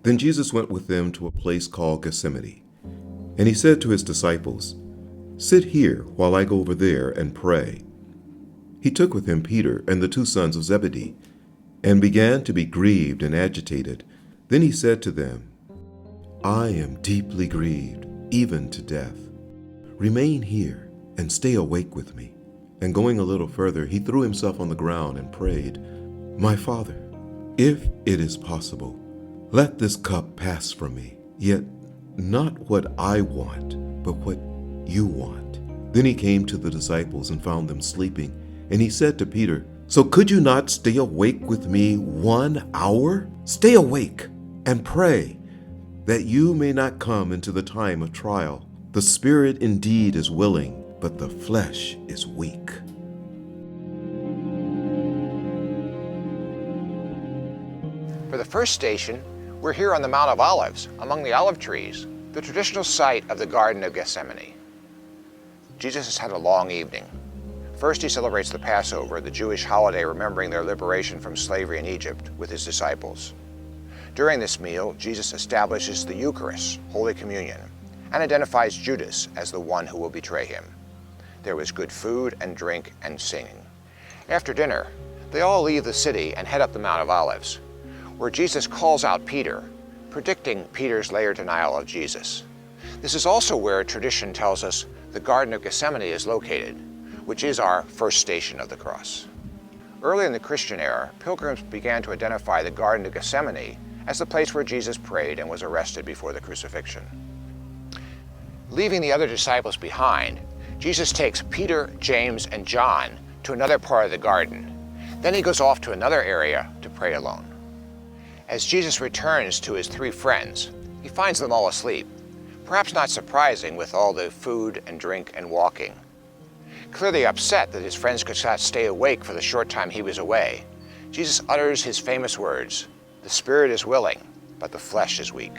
Then Jesus went with them to a place called Gethsemane, and he said to his disciples, "Sit here while I go over there and pray." He took with him Peter and the two sons of Zebedee, and began to be grieved and agitated. Then he said to them, "I am deeply grieved, even to death. Remain here and stay awake with me." And going a little further, he threw himself on the ground and prayed, "My Father, if it is possible, let this cup pass from me, yet not what I want, but what you want." Then he came to the disciples and found them sleeping, and he said to Peter, "So could you not stay awake with me 1 hour? Stay awake and pray, that you may not come into the time of trial. The spirit indeed is willing, but the flesh is weak." For the first station, we're here on the Mount of Olives, among the olive trees, the traditional site of the Garden of Gethsemane. Jesus has had a long evening. First, he celebrates the Passover, the Jewish holiday remembering their liberation from slavery in Egypt, with his disciples. During this meal, Jesus establishes the Eucharist, Holy Communion, and identifies Judas as the one who will betray him. There was good food and drink and singing. After dinner, they all leave the city and head up the Mount of Olives, where Jesus calls out Peter, predicting Peter's later denial of Jesus. This is also where tradition tells us the Garden of Gethsemane is located, which is our first station of the cross. Early in the Christian era, pilgrims began to identify the Garden of Gethsemane as the place where Jesus prayed and was arrested before the crucifixion. Leaving the other disciples behind, Jesus takes Peter, James, and John to another part of the garden. Then he goes off to another area to pray alone. As Jesus returns to his 3 friends, he finds them all asleep, perhaps not surprising with all the food and drink and walking. Clearly upset that his friends could not stay awake for the short time he was away, Jesus utters his famous words, "The spirit is willing, but the flesh is weak."